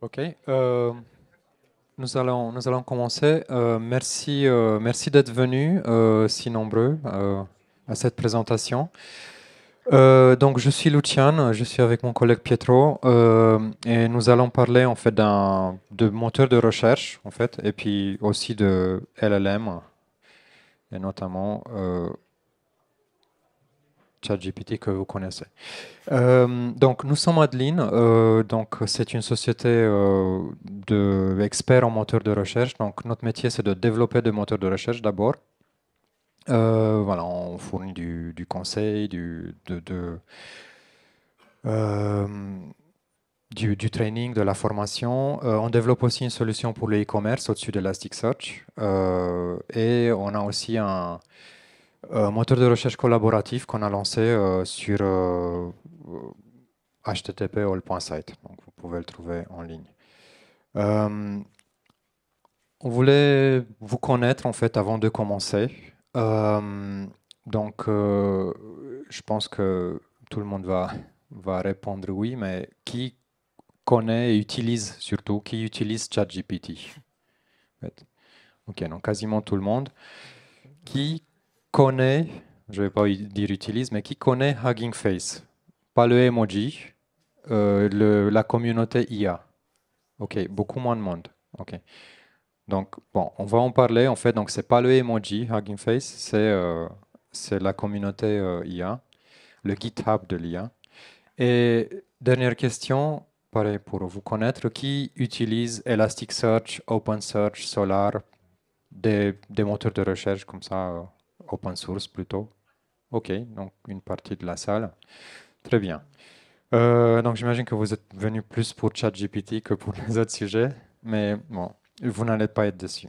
Ok, nous allons commencer. Merci d'être venus si nombreux à cette présentation. Donc, je suis Lucian, je suis avec mon collègue Pietro et nous allons parler en fait de moteur de recherche en fait et puis aussi de LLM et notamment ChatGPT que vous connaissez. Donc, nous sommes Adeline. Donc, c'est une société d'experts en moteur de recherche. Donc, notre métier, c'est de développer des moteurs de recherche d'abord. Voilà, on fournit du conseil, euh, du training, de la formation. On développe aussi une solution pour le e-commerce au-dessus d'Elasticsearch. Et on a aussi un moteur de recherche collaboratif qu'on a lancé sur http://all.site. Donc, vous pouvez le trouver en ligne. Euh, on voulait vous connaître en fait avant de commencer. Donc, je pense que tout le monde va répondre oui, mais qui connaît et utilise surtout, qui utilise ChatGPT en fait. Ok, donc quasiment tout le monde. Qui connaît, je ne vais pas dire utilise, mais qui connaît Hugging Face? Pas le emoji, la communauté IA. Ok, beaucoup moins de monde. Ok. Donc, bon, on va en parler. En fait, donc c'est pas le emoji Hugging Face, c'est la communauté IA, le GitHub de l'IA. Et dernière question, pareil pour vous connaître, qui utilise Elasticsearch, OpenSearch, Solar, des moteurs de recherche comme ça, open source plutôt? Ok, donc une partie de la salle. Très bien. Donc j'imagine que vous êtes venu plus pour ChatGPT que pour les autres sujets, mais bon, vous n'allez pas être déçus.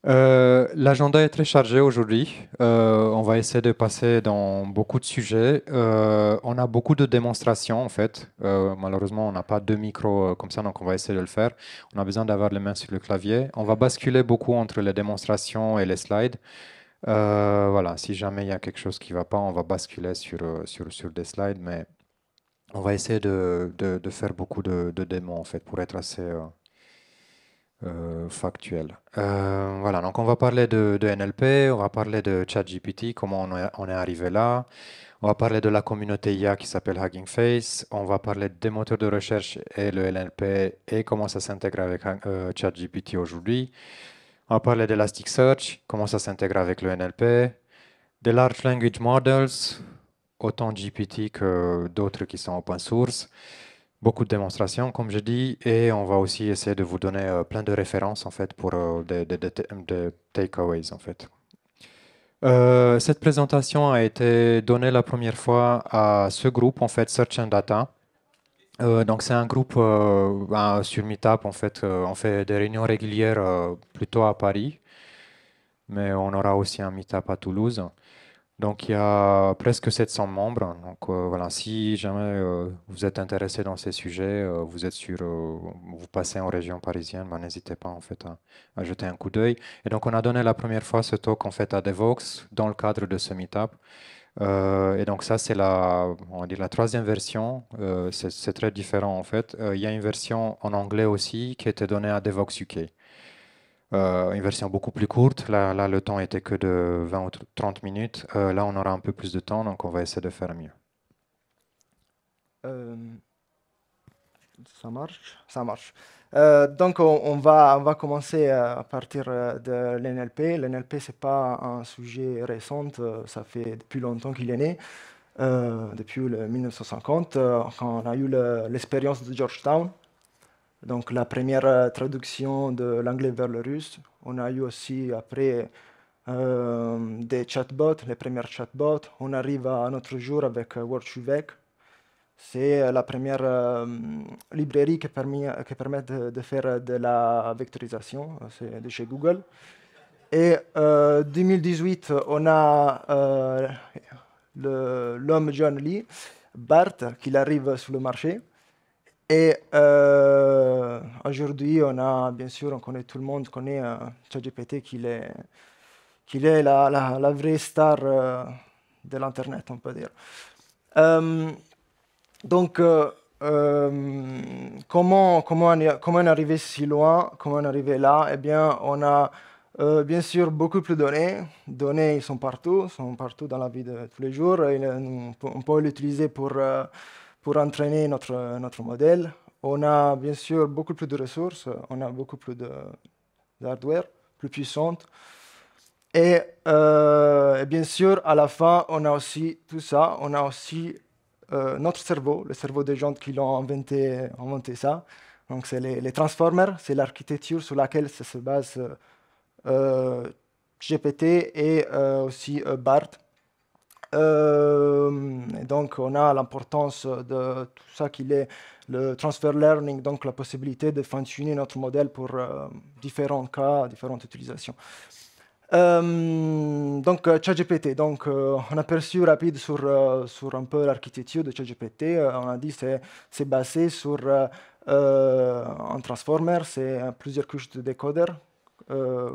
L'agenda est très chargé aujourd'hui. On va essayer de passer dans beaucoup de sujets. On a beaucoup de démonstrations en fait. Malheureusement, on n'a pas deux micros comme ça, donc on va essayer de le faire. On a besoin d'avoir les mains sur le clavier. On va basculer beaucoup entre les démonstrations et les slides. Voilà, si jamais il y a quelque chose qui ne va pas, on va basculer sur des slides, mais on va essayer de faire beaucoup de démos en fait pour être assez factuel. Voilà, donc on va parler de NLP, on va parler de ChatGPT, comment on est arrivé là. On va parler de la communauté IA qui s'appelle Hugging Face. On va parler des moteurs de recherche et le NLP et comment ça s'intègre avec ChatGPT aujourd'hui. On va parler d'Elasticsearch, comment ça s'intègre avec le NLP, des Large Language Models, autant GPT que d'autres qui sont open source. Beaucoup de démonstrations, comme je dis, et on va aussi essayer de vous donner plein de références en fait pour des takeaways en fait. Cette présentation a été donnée la première fois à ce groupe en fait Search and Data. Donc c'est un groupe sur Meetup en fait. On fait des réunions régulières plutôt à Paris, mais on aura aussi un Meetup à Toulouse. Donc, il y a presque 700 membres. Donc, voilà, si jamais vous êtes intéressé dans ces sujets, vous passez en région parisienne, ben, n'hésitez pas en fait à jeter un coup d'œil. Et donc, on a donné la première fois ce talk en fait à Devox dans le cadre de ce meetup. Et donc, ça, c'est on va dire la troisième version. C'est très différent en fait. Il y a une version en anglais aussi qui était donnée à Devox UK. Une version beaucoup plus courte. Là, le temps était que de 20 ou 30 minutes. Là, on aura un peu plus de temps, donc on va essayer de faire mieux. Euh, Ça marche, ça marche. Donc on va commencer à partir de l'NLP. L'NLP, c'est pas un sujet récent, ça fait depuis longtemps qu'il est né, depuis le 1950, quand on a eu l'expérience de Georgetown. Donc la première traduction de l'anglais vers le russe. On a eu aussi après des chatbots, les premières chatbots. On arrive à notre jour avec WordShuvek. C'est la première librairie qui permet de faire de la vectorisation, c'est de chez Google. Et 2018, on a l'homme John Lee, BART, qui arrive sur le marché. Et aujourd'hui, on a, bien sûr, on connaît tout le monde, connaît ChatGPT, qu'il est la vraie star de l'Internet, on peut dire. Euh, donc, comment on est arrivé si loin, comment on est arrivé là? Eh bien, on a bien sûr beaucoup plus de données. Données, ils sont partout dans la vie de tous les jours. Et on peut l'utiliser pour entraîner notre modèle. On a bien sûr beaucoup plus de ressources, on a beaucoup plus d'hardware, plus puissante. Et bien sûr, à la fin, on a aussi tout ça, on a aussi notre cerveau, le cerveau des gens qui l'ont inventé ça. Donc, c'est les transformers, c'est l'architecture sur laquelle ça se base GPT et aussi BART. Et donc, on a l'importance de tout ça qu'il est le transfer learning, donc la possibilité de fine-tuner notre modèle pour différents cas, différentes utilisations. Donc, ChatGPT, donc un aperçu rapide sur un peu l'architecture de ChatGPT. On a dit que c'est basé sur un transformer, c'est plusieurs couches de décodeur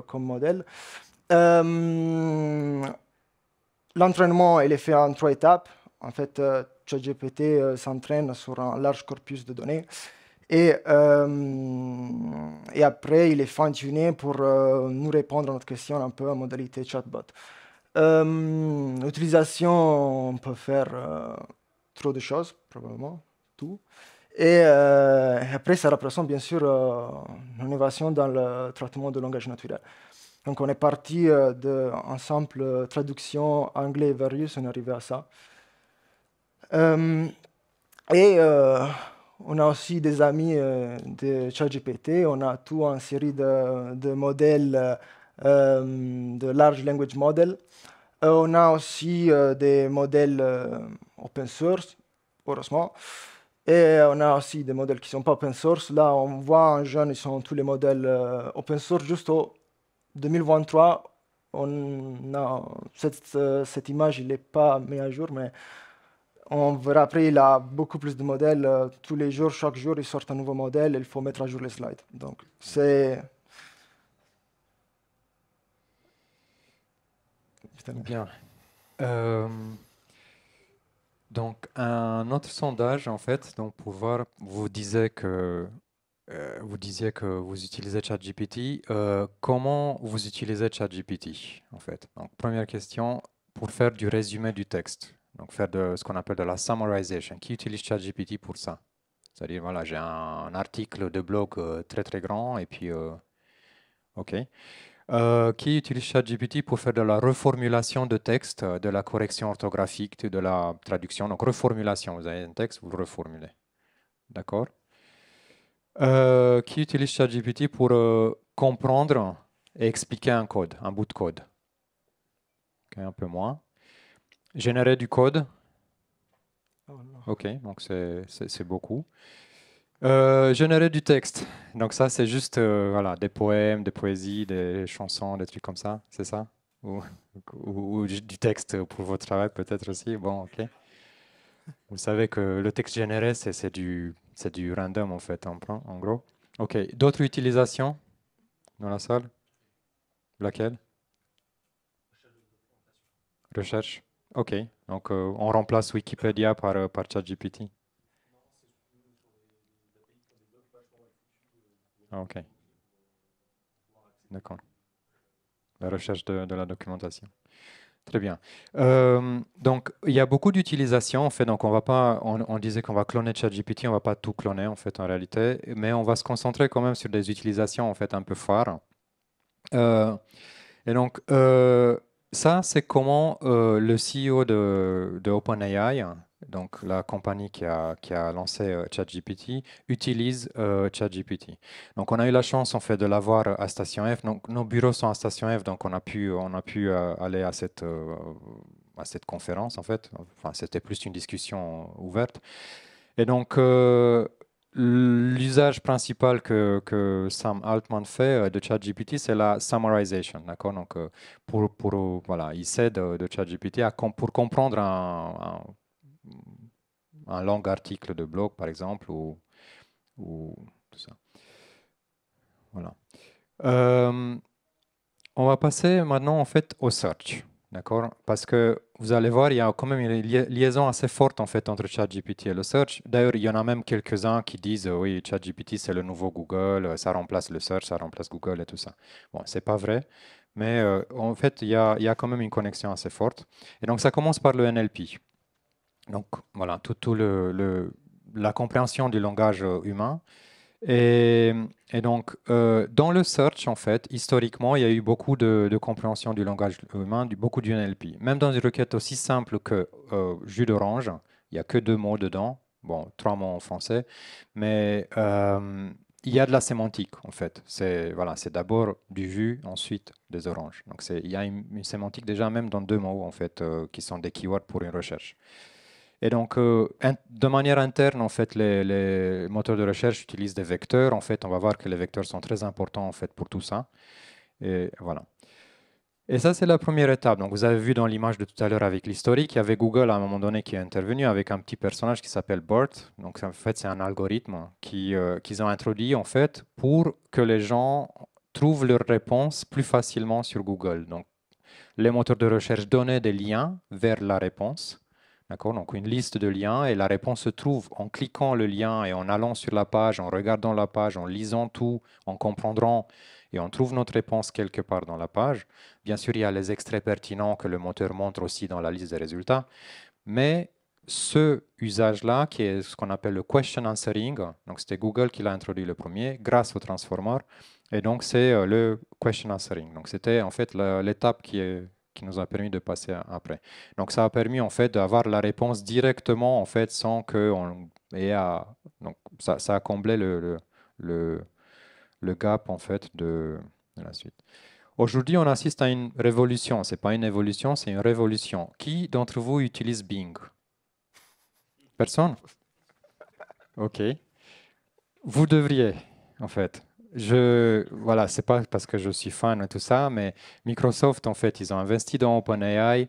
comme modèle. L'entraînement, il est fait en 3 étapes. En fait, ChatGPT s'entraîne sur un large corpus de données. Et après, il est fine-tuné pour nous répondre à notre question un peu en modalité chatbot. L'utilisation, on peut faire trop de choses, probablement, tout. Et après, ça représente bien sûr une innovation dans le traitement de langage naturel. Donc, on est parti d'un simple traduction anglais vers russe, on est arrivé à ça. Et on a aussi des amis de ChatGPT, on a tout une série de modèles, de large language model. On a aussi des modèles open source, heureusement. Et on a aussi des modèles qui ne sont pas open source. Là, on voit en jaune, ils sont tous les modèles open source. Juste au 2023, on a cette image, il n'est pas mis à jour, mais on verra après, il a beaucoup plus de modèles. Tous les jours, chaque jour, il sort un nouveau modèle et il faut mettre à jour les slides. Donc, c'est... Bien. Euh, donc, un autre sondage, en fait, donc pour voir, vous disiez que vous utilisez ChatGPT. Comment vous utilisez ChatGPT, en fait? Donc, première question, pour faire du résumé du texte, donc faire de ce qu'on appelle de la summarization. Qui utilise ChatGPT pour ça? C'est-à-dire, voilà, j'ai un article de blog très très grand et puis, OK. Qui utilise ChatGPT pour faire de la reformulation de texte, de la correction orthographique, de la traduction. Donc, reformulation, vous avez un texte, vous le reformulez. D'accord? Qui utilise ChatGPT pour comprendre et expliquer un code, un bout de code. Ok, un peu moins. Générer du code. Ok, donc c'est beaucoup. Générer du texte. Donc ça, c'est juste voilà, des poèmes, des poésies, des chansons, des trucs comme ça, c'est ça? Ou, ou du texte pour votre travail peut-être aussi. Bon, ok. Vous savez que le texte généré, c'est du random en fait, en gros. Ok. D'autres utilisations dans la salle? Laquelle? Recherche. Ok. Donc on remplace Wikipédia par ChatGPT. Ah, ok. D'accord. La recherche de la documentation. Très bien. Donc, il y a beaucoup d'utilisations, en fait. Donc, on va pas, on disait qu'on va cloner ChatGPT, on va pas tout cloner, en fait, en réalité, mais on va se concentrer quand même sur des utilisations, en fait, un peu phares. Euh, et donc, ça, c'est comment le CEO de OpenAI, donc la compagnie qui a lancé ChatGPT, utilise ChatGPT. Donc, on a eu la chance, en fait, de l'avoir à Station F. Donc, nos bureaux sont à Station F, donc on a pu aller à cette conférence, en fait. Enfin, c'était plus une discussion ouverte. Et donc, l'usage principal que Sam Altman fait de ChatGPT, c'est la summarization. D'accord? Donc, voilà, il sait de ChatGPT pour comprendre un long article de blog, par exemple, ou tout ça. Voilà. On va passer maintenant, en fait, au search. D'accord? Parce que vous allez voir, il y a quand même une liaison assez forte en fait entre ChatGPT et le search. D'ailleurs, il y en a même quelques-uns qui disent oui, ChatGPT c'est le nouveau Google, ça remplace le search, ça remplace Google et tout ça. Bon, c'est pas vrai, mais en fait, il y a quand même une connexion assez forte. Et donc, ça commence par le NLP. Donc, voilà, la compréhension du langage humain. Et, et donc, dans le search, en fait, historiquement, il y a eu beaucoup de compréhension du langage humain, beaucoup du NLP. Même dans une requête aussi simple que jus d'orange, il n'y a que 2 mots dedans, bon, 3 mots en français, mais il y a de la sémantique, en fait. C'est voilà, c'est d'abord du jus, ensuite des oranges. Donc, il y a une sémantique déjà même dans 2 mots, en fait, qui sont des keywords pour une recherche. Et donc, de manière interne, en fait, les moteurs de recherche utilisent des vecteurs. En fait, on va voir que les vecteurs sont très importants en fait pour tout ça. Et voilà. Et ça, c'est la première étape. Donc, vous avez vu dans l'image de tout à l'heure avec l'historique, il y avait Google à un moment donné qui est intervenu avec un petit personnage qui s'appelle BERT. Donc, en fait, c'est un algorithme qu'ils ont introduit en fait pour que les gens trouvent leurs réponses plus facilement sur Google. Donc, les moteurs de recherche donnaient des liens vers la réponse. D'accord? Donc une liste de liens et la réponse se trouve en cliquant le lien et en allant sur la page, en regardant la page, en lisant tout, en comprenant et on trouve notre réponse quelque part dans la page. Bien sûr, il y a les extraits pertinents que le moteur montre aussi dans la liste des résultats, mais ce usage-là, qui est ce qu'on appelle le question answering, donc c'était Google qui l'a introduit le premier grâce au transformer, et donc c'est le question answering. Donc c'était en fait l'étape qui nous a permis de passer après. Donc ça a permis en fait d'avoir la réponse directement en fait sans qu'on ait à... Donc ça a comblé le, le gap en fait de la suite. Aujourd'hui, on assiste à une révolution. C'est pas une évolution, c'est une révolution. Qui d'entre vous utilise Bing? Personne? Ok. Vous devriez, en fait. Voilà, c'est pas parce que je suis fan et tout ça, mais Microsoft, en fait, ils ont investi dans OpenAI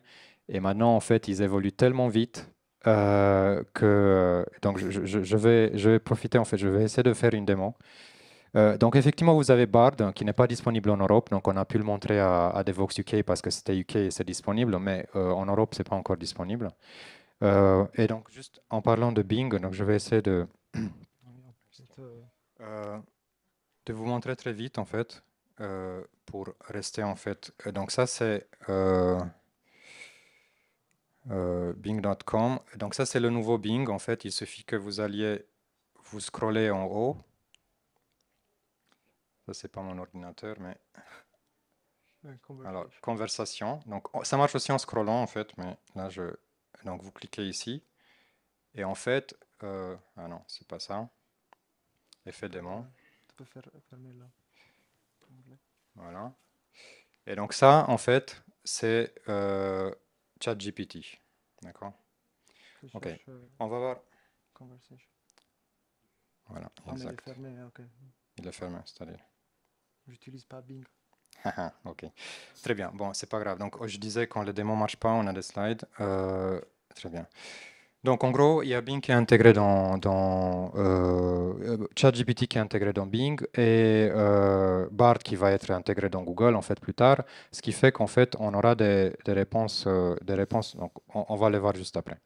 et maintenant, en fait, ils évoluent tellement vite donc, je vais profiter, en fait, je vais essayer de faire une démo. Donc, effectivement, vous avez Bard qui n'est pas disponible en Europe, donc on a pu le montrer à Devox UK parce que c'était UK et c'est disponible, mais en Europe, c'est pas encore disponible. Et donc, juste en parlant de Bing, donc je vais essayer euh, de vous montrer très vite, en fait, pour rester, en fait. Donc, ça, c'est Bing.com. Donc, ça, c'est le nouveau Bing. En fait, il suffit que vous alliez vous scroller en haut. Ça, c'est pas mon ordinateur, mais. Alors, conversation. Donc, ça marche aussi en scrollant, en fait, mais là, donc, vous cliquez ici. Et en fait, ah non, c'est pas ça. Effet démon. Tu peux fermer là. Voilà. Et donc ça, en fait, c'est ChatGPT. D'accord? Je Ok. cherche On va voir. conversation. Voilà, Ah, mais il est exact. fermé, ok. Il est fermé, c'est-à-dire. J'utilise pas Bing. Ok. Très bien. Bon, c'est pas grave. Donc, je disais, quand le démo marche pas, on a des slides. Très bien. Donc, en gros, il y a Bing qui est intégré dans ChatGPT qui est intégré dans Bing et Bard qui va être intégré dans Google en fait plus tard, ce qui fait qu'en fait on aura des réponses, Donc, on va les voir juste après.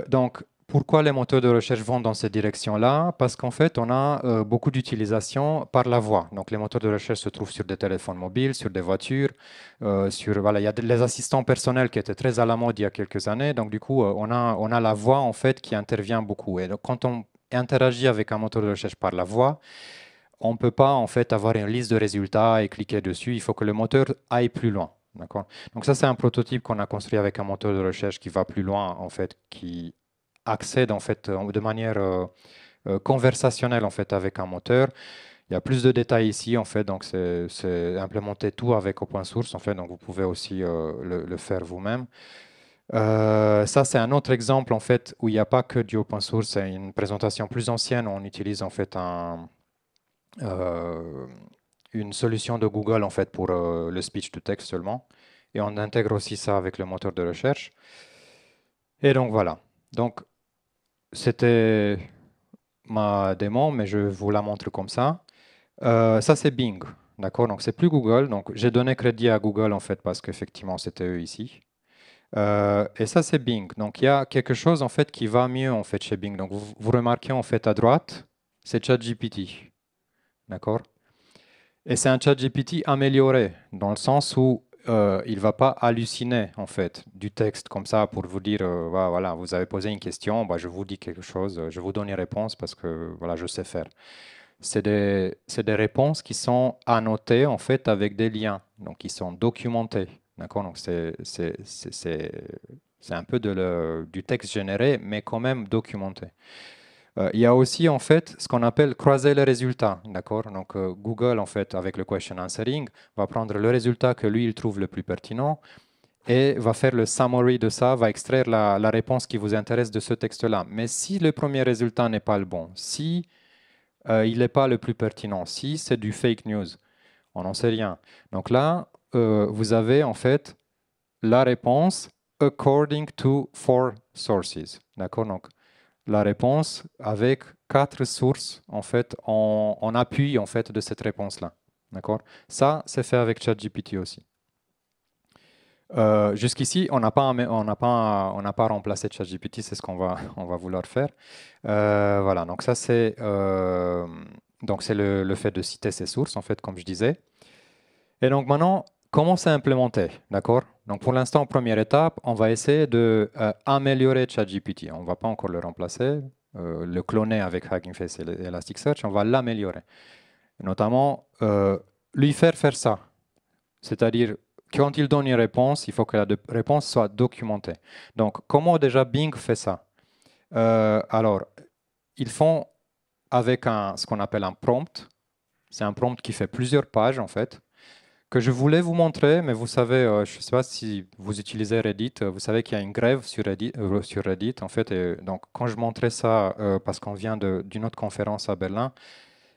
Donc, pourquoi les moteurs de recherche vont dans cette direction-là? Parce qu'en fait, on a beaucoup d'utilisation par la voix. Donc, les moteurs de recherche se trouvent sur des téléphones mobiles, sur des voitures, voilà, il y a les assistants personnels qui étaient très à la mode il y a quelques années. Donc, du coup, on a la voix en fait qui intervient beaucoup. Et donc, quand on interagit avec un moteur de recherche par la voix, on ne peut pas en fait avoir une liste de résultats et cliquer dessus. Il faut que le moteur aille plus loin. D'accord. Donc ça, c'est un prototype qu'on a construit avec un moteur de recherche qui va plus loin, en fait, qui accède en fait de manière conversationnelle en fait avec un moteur. Il y a plus de détails ici en fait, donc c'est implémenter tout avec open source en fait, donc vous pouvez aussi le faire vous-même. Ça, c'est un autre exemple en fait où il n'y a pas que du open source. C'est une présentation plus ancienne où on utilise en fait euh, une solution de Google en fait pour le speech to text seulement. Et on intègre aussi ça avec le moteur de recherche. Et donc voilà. Donc c'était ma démo, mais je vous la montre comme ça. Ça c'est Bing. D'accord? Donc, c'est plus Google. Donc, j'ai donné crédit à Google, en fait, parce qu'effectivement, c'était eux ici. Et ça, c'est Bing. Donc, il y a quelque chose, en fait, qui va mieux, en fait, chez Bing. Donc, vous remarquez, en fait, à droite, c'est ChatGPT. D'accord? Et c'est un ChatGPT amélioré, dans le sens où il ne va pas halluciner, en fait, du texte comme ça pour vous dire, voilà, vous avez posé une question, bah, je vous dis quelque chose, je vous donne une réponse parce que voilà, je sais faire. C'est des réponses qui sont annotées, en fait, avec des liens, donc qui sont documentés. D'accord? Donc, c'est un peu du texte généré, mais quand même documenté. Il y a aussi en fait ce qu'on appelle croiser les résultats, d'accord? Donc Google en fait avec le question answering va prendre le résultat que lui il trouve le plus pertinent et va faire le summary de ça, va extraire la réponse qui vous intéresse de ce texte-là. Mais si le premier résultat n'est pas le bon, si il n'est pas le plus pertinent, si c'est du fake news, on n'en sait rien. Donc là, vous avez en fait la réponse according to four sources, d'accord? Donc la réponse avec 4 sources en fait en appui en fait de cette réponse-là. D'accord? Ça, c'est fait avec ChatGPT aussi. Jusqu'ici, on n'a pas remplacé ChatGPT, c'est ce qu'on va, on va vouloir faire. Voilà, donc ça c'est le fait de citer ces sources en fait, comme je disais. Et donc maintenant, comment c'est implémenté, d'accord? Donc pour l'instant, première étape, on va essayer de améliorer ChatGPT. On ne va pas encore le remplacer, le cloner avec Hugging Face et Elasticsearch, on va l'améliorer. Notamment, lui faire ça. C'est-à-dire, quand il donne une réponse, il faut que la réponse soit documentée. Donc, comment déjà Bing fait ça? Alors, ils font avec ce qu'on appelle un prompt. C'est un prompt qui fait plusieurs pages, en fait que je voulais vous montrer, mais vous savez, je ne sais pas si vous utilisez Reddit, vous savez qu'il y a une grève sur Reddit en fait. Et donc, quand je montrais ça, parce qu'on vient d'une autre conférence à Berlin,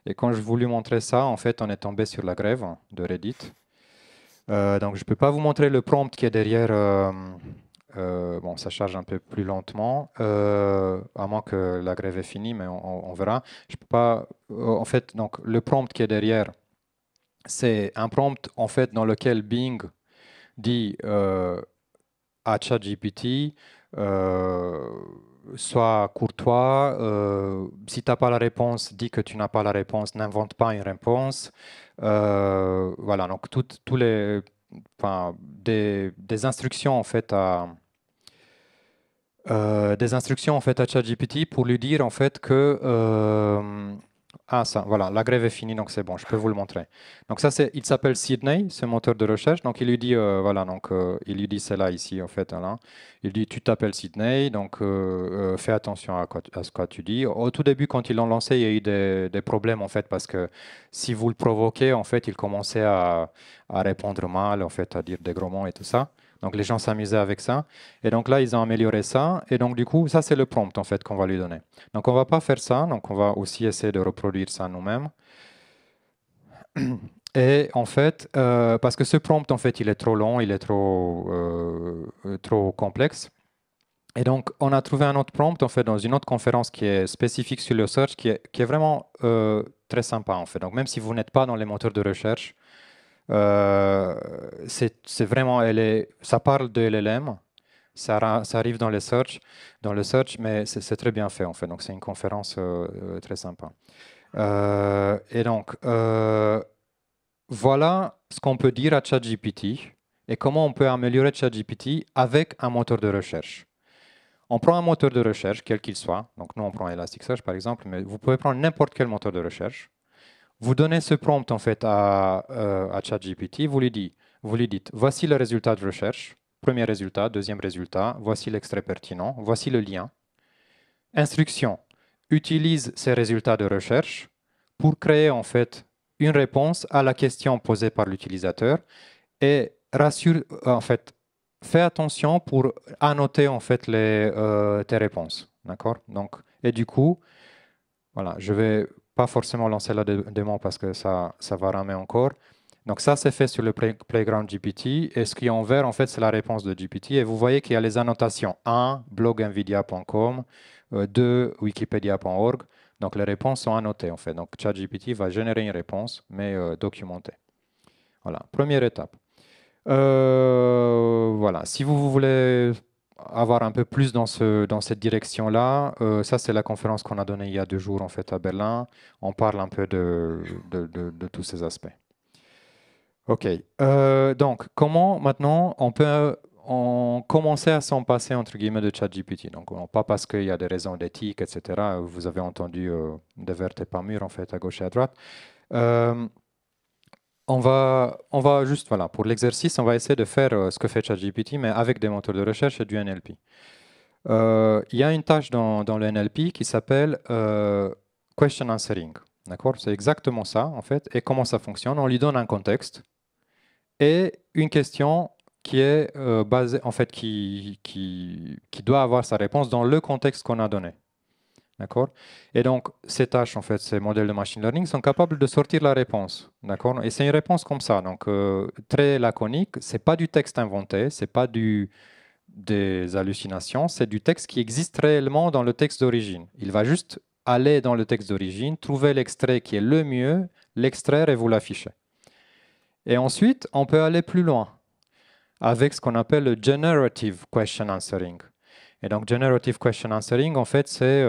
et quand je voulais montrer ça, en fait, on est tombé sur la grève de Reddit. Donc, je ne peux pas vous montrer le prompt qui est derrière. Bon, ça charge un peu plus lentement, à moins que la grève est finie, mais on verra. Je peux pas. En fait, donc, le prompt qui est derrière, c'est un prompt en fait dans lequel Bing dit à ChatGPT, euh, sois courtois, si tu n'as pas la réponse, dis que tu n'as pas la réponse, n'invente pas une réponse. Voilà, donc tous les, enfin, des instructions en fait à ChatGPT pour lui dire en fait que ah ça voilà, la grève est finie, donc c'est bon, je peux vous le montrer. Donc ça il s'appelle Sydney, ce moteur de recherche. Donc il lui dit voilà, donc il lui dit c'est là ici en fait là. Il dit tu t'appelles Sydney, donc fais attention à ce que tu dis. Au tout début quand ils l'ont lancé, il y a eu des problèmes en fait parce que si vous le provoquez en fait, il commençait à répondre mal en fait, à dire des gros mots et tout ça. Donc les gens s'amusaient avec ça. Et donc là, ils ont amélioré ça. Et donc du coup, ça, c'est le prompt en fait qu'on va lui donner. Donc on va pas faire ça. Donc on va aussi essayer de reproduire ça nous-mêmes. Et en fait, parce que ce prompt, en fait, il est trop long, il est trop complexe. Et donc, on a trouvé un autre prompt, en fait, dans une autre conférence qui est spécifique sur le search, qui est vraiment très sympa, en fait. Donc, même si vous n'êtes pas dans les moteurs de recherche, c'est vraiment, ça parle de LLM, ça arrive dans le search, mais c'est très bien fait en fait. Donc c'est une conférence très sympa. Et donc voilà ce qu'on peut dire à ChatGPT et comment on peut améliorer ChatGPT avec un moteur de recherche. On prend un moteur de recherche, quel qu'il soit. Donc nous on prend Elasticsearch par exemple, mais vous pouvez prendre n'importe quel moteur de recherche. Vous donnez ce prompt en fait à ChatGPT, vous lui dites, voici le résultat de recherche, premier résultat, deuxième résultat, voici l'extrait pertinent, voici le lien. Instruction, utilise ces résultats de recherche pour créer en fait une réponse à la question posée par l'utilisateur et rassure, en fait, fais attention pour annoter en fait tes réponses, d'accord? Donc, et du coup, voilà, je vais pas forcément lancer la démon parce que ça va ramer encore. Donc ça, c'est fait sur le Playground GPT. Et ce qui est en vert, en fait, c'est la réponse de GPT. Et vous voyez qu'il y a les annotations 1, blognvidia.com, 2, wikipedia.org. Donc les réponses sont annotées, en fait. Donc ChatGPT va générer une réponse, mais documentée. Voilà, première étape. Voilà, si vous voulez avoir un peu plus dans cette direction-là, ça c'est la conférence qu'on a donnée il y a 2 jours en fait à Berlin. On parle un peu de tous ces aspects. Ok, donc comment maintenant on peut commencer à s'en passer entre guillemets de ChatGPT. Donc pas parce qu'il y a des raisons d'éthique, etc. Vous avez entendu des vertes et pas mûres en fait à gauche et à droite. Euh, on va juste, voilà, pour l'exercice, on va essayer de faire ce que fait ChatGPT, mais avec des moteurs de recherche et du NLP. Il y a une tâche dans le NLP qui s'appelle question answering. D'accord? C'est exactement ça, en fait. Et comment ça fonctionne? On lui donne un contexte et une question qui est basée, en fait, qui doit avoir sa réponse dans le contexte qu'on a donné. D'accord? Et donc, ces tâches, en fait, ces modèles de machine learning sont capables de sortir la réponse. D'accord? Et c'est une réponse comme ça, donc très laconique. C'est pas du texte inventé, c'est pas des hallucinations, c'est du texte qui existe réellement dans le texte d'origine. Il va juste aller dans le texte d'origine, trouver l'extrait qui est le mieux, l'extraire et vous l'afficher. Et ensuite, on peut aller plus loin avec ce qu'on appelle le generative question answering. Et donc, generative question answering, en fait, c'est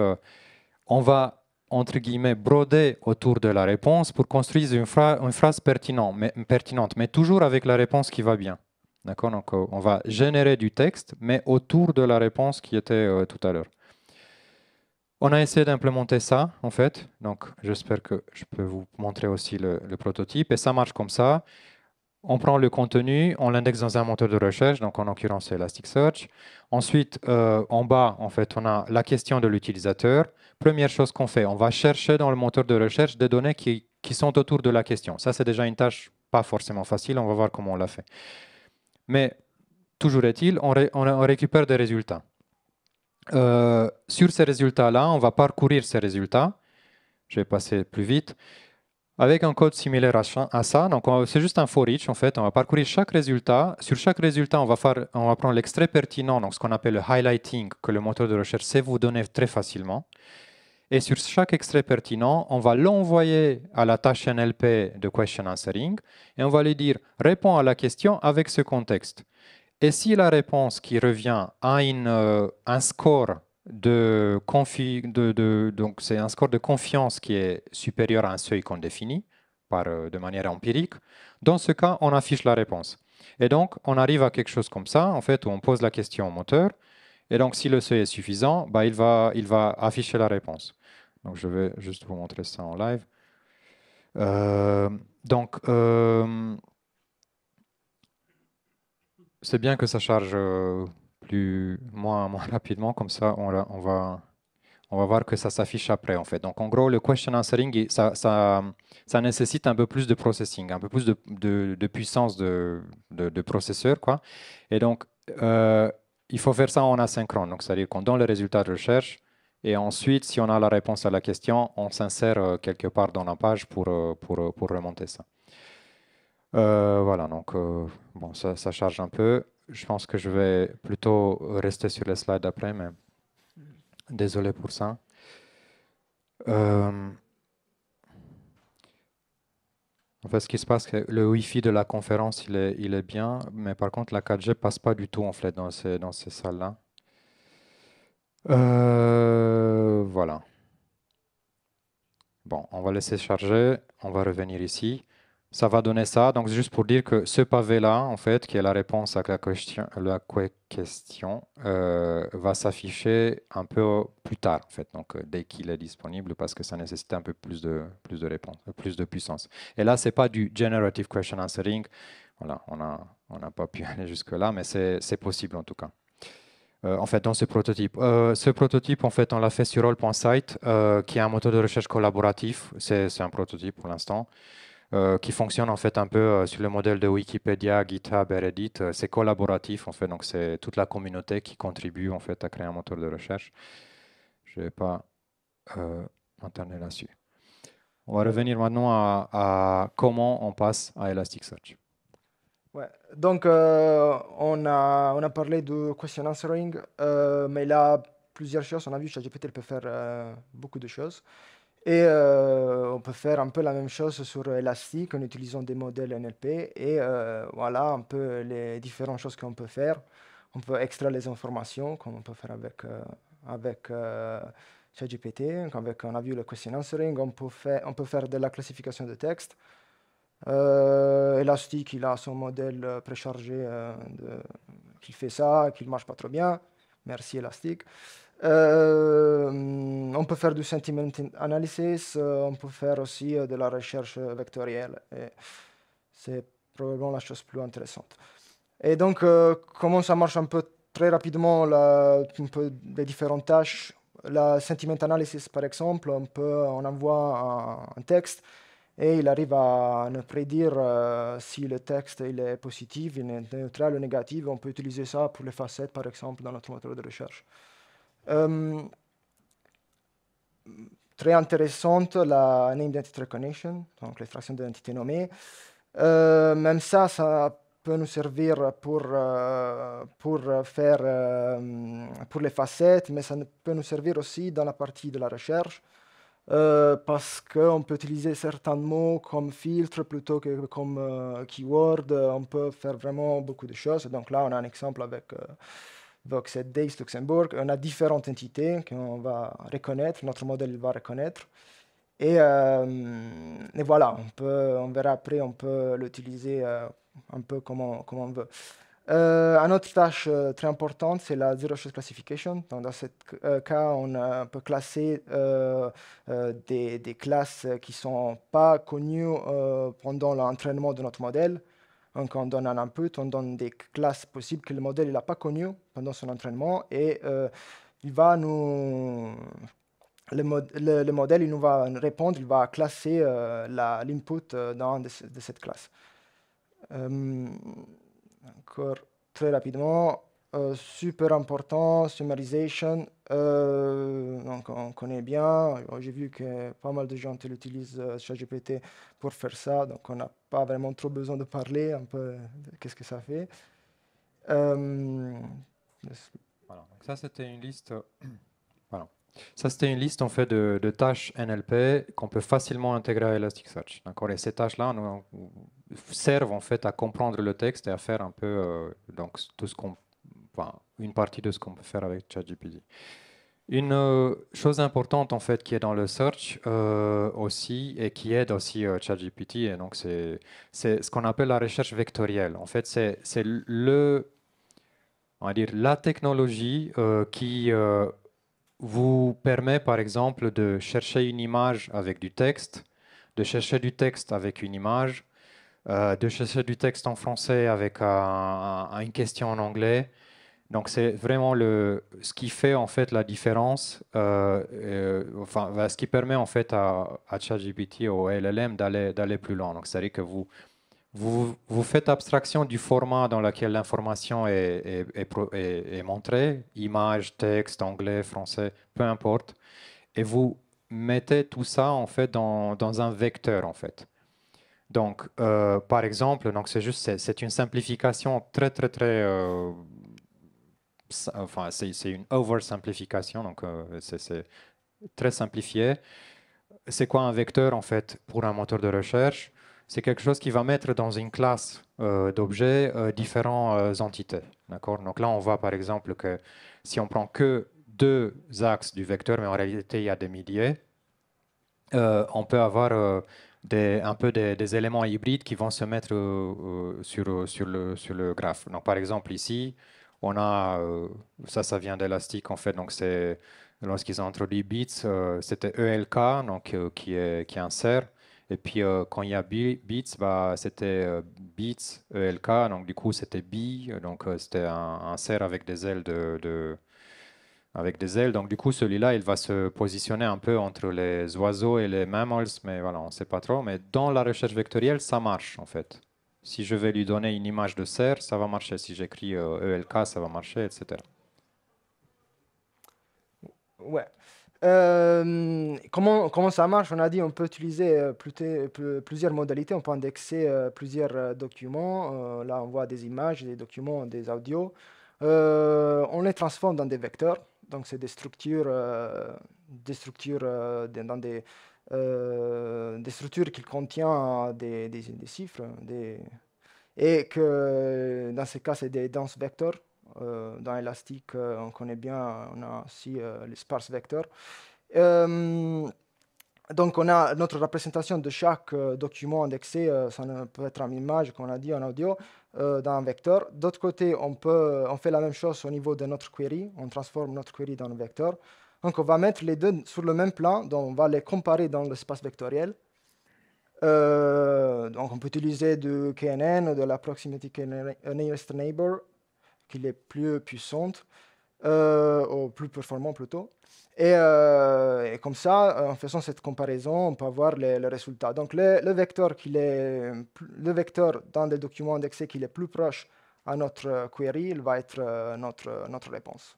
on va, entre guillemets, broder autour de la réponse pour construire une phrase pertinente, mais toujours avec la réponse qui va bien. D'accord? Donc, on va générer du texte, mais autour de la réponse qui était tout à l'heure. On a essayé d'implémenter ça, en fait. Donc, j'espère que je peux vous montrer aussi le prototype. Et ça marche comme ça. On prend le contenu, on l'indexe dans un moteur de recherche, donc en l'occurrence c'est Elasticsearch. Ensuite, en bas, en fait, on a la question de l'utilisateur. Première chose qu'on fait, on va chercher dans le moteur de recherche des données qui sont autour de la question. Ça, c'est déjà une tâche pas forcément facile, on va voir comment on l'a fait. Mais toujours est-il, on récupère des résultats. Sur ces résultats-là, on va parcourir ces résultats. Je vais passer plus vite. Avec un code similaire à ça, donc c'est juste un for each en fait, on va parcourir chaque résultat. Sur chaque résultat, on va prendre l'extrait pertinent, donc ce qu'on appelle le highlighting, que le moteur de recherche sait vous donner très facilement. Et sur chaque extrait pertinent, on va l'envoyer à la tâche NLP de question answering et on va lui dire réponds à la question avec ce contexte. Et si la réponse qui revient a un score donc c'est un score de confiance qui est supérieur à un seuil qu'on définit de manière empirique, dans ce cas, on affiche la réponse. Et donc, on arrive à quelque chose comme ça, en fait, où on pose la question au moteur. Et donc, si le seuil est suffisant, bah, il va afficher la réponse. Donc, je vais juste vous montrer ça en live. Donc, c'est bien que ça charge moins rapidement, comme ça on va voir que ça s'affiche après en fait. Donc en gros, le question answering, ça nécessite un peu plus de processing, un peu plus de puissance de processeur, quoi. Et donc, il faut faire ça en asynchrone. Donc, c'est-à-dire qu'on donne le résultat de recherche et ensuite, si on a la réponse à la question, on s'insère quelque part dans la page pour remonter ça. Voilà, donc bon, ça charge un peu. Je pense que je vais plutôt rester sur les slides après, mais désolé pour ça. En fait, ce qui se passe, c'est que le Wi-Fi de la conférence, il est bien, mais par contre, la 4G passe pas du tout en fait dans ces salles-là. Voilà. Bon, on va laisser charger. On va revenir ici. Ça va donner ça. Donc, juste pour dire que ce pavé-là, en fait, qui est la réponse à question, va s'afficher un peu plus tard, en fait. Donc, dès qu'il est disponible, parce que ça nécessite un peu plus de réponse, plus de puissance. Et là, c'est pas du generative question answering. Voilà, on n'a pas pu aller jusque-là, mais c'est possible en tout cas. En fait, dans ce prototype. Ce prototype, en fait, on l'a fait sur Roll.site, qui est un moteur de recherche collaboratif. C'est un prototype pour l'instant, qui fonctionne en fait un peu sur le modèle de Wikipédia, GitHub et Reddit. C'est collaboratif, en fait, donc c'est toute la communauté qui contribue en fait à créer un moteur de recherche. Je ne vais pas m'attarder là-dessus. On va revenir maintenant à comment on passe à Elasticsearch. Ouais. Donc, on a parlé de question answering, mais là, plusieurs choses. On a vu que ChatGPT elle peut faire beaucoup de choses. Et on peut faire un peu la même chose sur Elastic en utilisant des modèles NLP. Et voilà un peu les différentes choses qu'on peut faire. On peut extraire les informations, comme on peut faire avec ChatGPT. On a vu le question answering. On peut faire de la classification de texte. Elastic, il a son modèle préchargé qui fait ça, qui ne marche pas trop bien. Merci Elastic. On peut faire du sentiment analysis, on peut faire aussi de la recherche vectorielle. Et c'est probablement la chose plus intéressante. Et donc, comment ça marche un peu très rapidement, un peu les différentes tâches. La sentiment analysis, par exemple, on envoie un texte et il arrive à nous prédire si le texte il est positif, il est neutral ou négatif. On peut utiliser ça pour les facettes, par exemple, dans notre moteur de recherche. Euh, Très intéressante, la Name Identity Recognition, donc l'extraction d'identité nommée. Même ça peut nous servir pour les facettes, mais ça peut nous servir aussi dans la partie de la recherche, parce qu'on peut utiliser certains mots comme filtre plutôt que comme keyword. On peut faire vraiment beaucoup de choses. Donc là, on a un exemple avec Voxet Days Luxembourg. On a différentes entités qu'on va reconnaître, notre modèle il va reconnaître. Et voilà, on verra après, on peut l'utiliser un peu comme on veut. Une autre tâche très importante, c'est la Zero Shot Classification. Donc, dans ce cas, on peut classer des classes qui ne sont pas connues pendant l'entraînement de notre modèle. Donc, on donne un input, on donne des classes possibles que le modèle n'a pas connues pendant son entraînement et il va nous le modèle il nous va répondre, il va classer l'input dans de cette classe. Encore très rapidement, super important, summarization. Donc on connaît bien. J'ai vu que pas mal de gens utilisent ChatGPT pour faire ça, donc on n'a pas vraiment trop besoin de parler un peu de qu'est-ce que ça fait. Euh, Voilà. Donc ça, c'était une liste. Voilà. Ça, c'était une liste en fait de tâches NLP qu'on peut facilement intégrer à Elasticsearch. D'accord. Et ces tâches-là servent en fait à comprendre le texte et à faire un peu donc tout ce enfin, une partie de ce qu'on peut faire avec ChatGPT. Une chose importante en fait qui est dans le search aussi et qui aide aussi ChatGPT, et donc c'est ce qu'on appelle la recherche vectorielle. En fait, c'est on va dire la technologie qui vous permet par exemple de chercher une image avec du texte, de chercher du texte avec une image, de chercher du texte en français avec une question en anglais. Donc c'est vraiment ce qui fait en fait la différence, enfin ce qui permet en fait à ChatGPT ou au LLM d'aller plus loin. Donc c'est-à-dire que vous faites abstraction du format dans lequel l'information est montrée, image, texte, anglais, français, peu importe, et vous mettez tout ça en fait dans un vecteur en fait. Donc, par exemple, donc c'est une simplification très très très, enfin c'est une oversimplification, donc c'est très simplifié. C'est quoi un vecteur en fait pour un moteur de recherche? C'est quelque chose qui va mettre dans une classe d'objets différentes entités. D'accord? Donc là, on voit par exemple que si on prend que deux axes du vecteur, mais en réalité il y a des milliers, on peut avoir un peu des éléments hybrides qui vont se mettre sur le graphe. Donc par exemple ici, on a, ça vient d'Elastic en fait, donc c'est lorsqu'ils ont introduit bits, c'était ELK, donc qui insère. Et puis quand il y a bits, bah, c'était bits ELK, donc du coup c'était B, donc c'était un insert avec des ailes avec des ailes. Donc du coup, celui-là, il va se positionner un peu entre les oiseaux et les mammals, mais voilà, on ne sait pas trop. Mais dans la recherche vectorielle, ça marche en fait. Si je vais lui donner une image de cerf, ça va marcher. Si j'écris ELK, ça va marcher, etc. ouais. Comment ça marche? On a dit on peut utiliser plusieurs modalités. On peut indexer plusieurs documents. Là, on voit des images, des documents, des audios. On les transforme dans des vecteurs. Donc, c'est des structures, dans des structures qui contiennent des chiffres, et que dans ce cas, c'est des dense vectors. Dans Elastic, on connaît bien, on a aussi les sparse vectors. Donc, on a notre représentation de chaque document indexé, ça peut être en image, comme on a dit, en audio, dans un vecteur. D'autre côté, on fait la même chose au niveau de notre query, on transforme notre query dans un vecteur. Donc, on va mettre les deux sur le même plan, donc on va les comparer dans l'espace vectoriel. Donc, on peut utiliser du KNN, de la Proximity Nearest Neighbor, qui est plus puissante, ou plus performant plutôt. Et comme ça, en faisant cette comparaison, on peut avoir les résultats. Donc, le vecteur, le vecteur dans des documents indexés qui est plus proche à notre query, il va être notre réponse.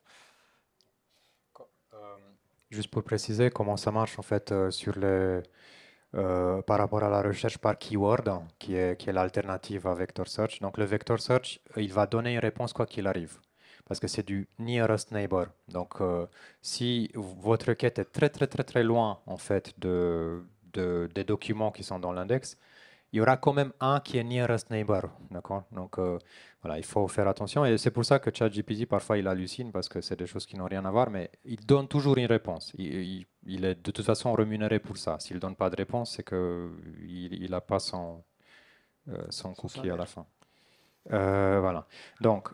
Juste pour préciser comment ça marche en fait par rapport à la recherche par keyword, hein, qui est l'alternative à vector search. Donc le vector search, il va donner une réponse quoi qu'il arrive, parce que c'est du nearest neighbor. Donc si votre requête est très très très très loin en fait des documents qui sont dans l'index, il y aura quand même un qui est nearest neighbor, d'accord? Donc voilà, il faut faire attention et c'est pour ça que ChatGPT parfois il hallucine parce que c'est des choses qui n'ont rien à voir, mais il donne toujours une réponse. Il est de toute façon rémunéré pour ça. S'il ne donne pas de réponse, c'est qu'il n'a pas son cookie à la fin. Voilà. Donc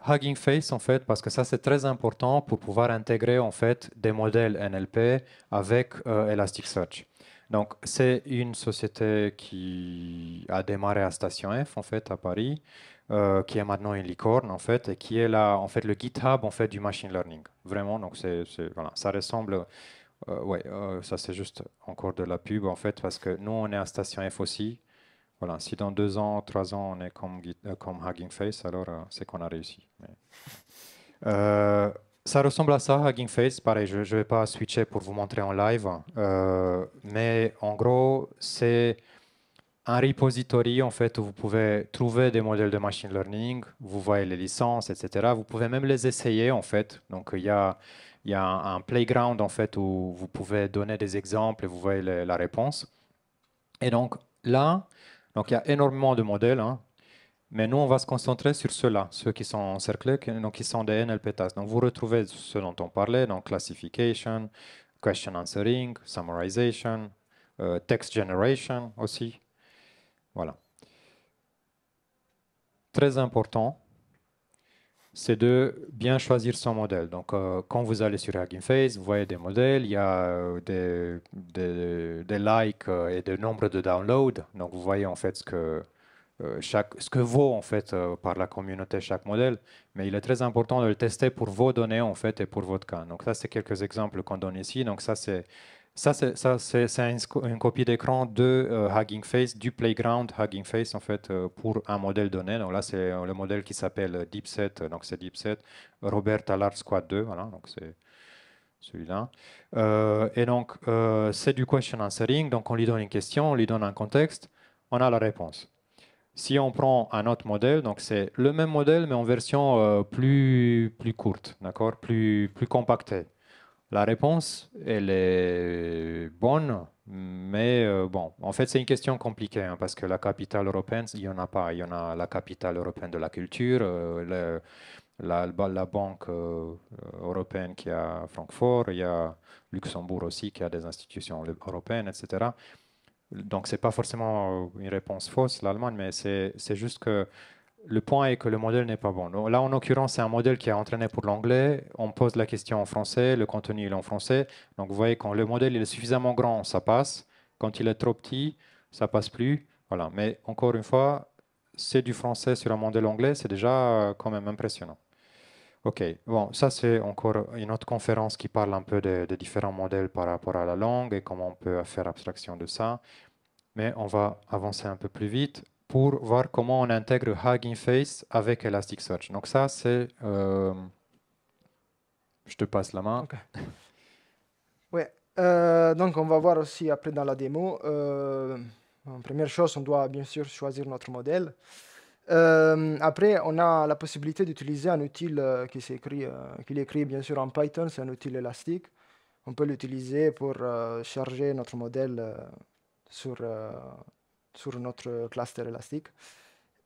Hugging Face en fait, parce que ça c'est très important pour pouvoir intégrer en fait des modèles NLP avec Elasticsearch. Donc, c'est une société qui a démarré à Station F, en fait, à Paris, qui est maintenant une licorne, en fait, et qui est là, en fait, le GitHub, en fait, du machine learning. Vraiment, donc, voilà, ça ressemble, ouais, ça c'est juste encore de la pub, en fait, parce que nous, on est à Station F aussi. Voilà, si dans 2 ans, 3 ans, on est comme Hugging Face, alors c'est qu'on a réussi. Euh, Ça ressemble à ça, Hugging Face. Pareil, je ne vais pas switcher pour vous montrer en live. Mais en gros, c'est un repository en fait, où vous pouvez trouver des modèles de machine learning. Vous voyez les licences, etc. Vous pouvez même les essayer en fait. Donc, il y a un playground en fait, où vous pouvez donner des exemples et vous voyez la réponse. Et donc, là, donc, il y a énormément de modèles, hein. Mais nous, on va se concentrer sur ceux-là, ceux qui sont encerclés, donc qui sont des NLP tasks. Donc, vous retrouvez ce dont on parlait, donc classification, question answering, summarization, text generation aussi. Voilà. Très important, c'est de bien choisir son modèle. Donc, quand vous allez sur Hugging Face, vous voyez des modèles, il y a des likes et des nombres de downloads. Donc, vous voyez en fait ce que vaut en fait par la communauté chaque modèle, mais il est très important de le tester pour vos données en fait et pour votre cas. Donc ça c'est quelques exemples qu'on donne ici. Donc c'est une copie d'écran de Hugging Face, du playground Hugging Face en fait pour un modèle donné. Donc là c'est le modèle qui s'appelle DeepSet, donc c'est DeepSet Roberta Large Squad 2, voilà, donc c'est celui-là. Et donc c'est du question answering, donc on lui donne une question, on lui donne un contexte, on a la réponse. Si on prend un autre modèle, donc c'est le même modèle, mais en version plus courte, d'accord, plus compactée. La réponse, elle est bonne, mais bon, en fait, c'est une question compliquée, hein, parce que la capitale européenne, il n'y en a pas. Il y en a la capitale européenne de la culture, la banque européenne qui est à Francfort, il y a Luxembourg aussi qui a des institutions européennes, etc. Donc, ce n'est pas forcément une réponse fausse, l'Allemagne, mais c'est juste que le point est que le modèle n'est pas bon. Donc, là, en l'occurrence, c'est un modèle qui est entraîné pour l'anglais. On pose la question en français, le contenu est en français. Donc, vous voyez, quand le modèle il est suffisamment grand, ça passe. Quand il est trop petit, ça passe plus. Voilà. Mais encore une fois, c'est du français sur un modèle anglais, c'est déjà quand même impressionnant. Ok, bon, ça c'est encore une autre conférence qui parle un peu des différents modèles par rapport à la langue et comment on peut faire abstraction de ça. Mais on va avancer un peu plus vite pour voir comment on intègre Hugging Face avec Elasticsearch. Donc ça, c'est... je te passe la main. Ok. Ouais. Donc on va voir aussi après dans la démo. En première chose, on doit bien sûr choisir notre modèle. Après, on a la possibilité d'utiliser un outil qui est écrit bien sûr en Python, c'est un outil élastique. On peut l'utiliser pour charger notre modèle sur, sur notre cluster élastique.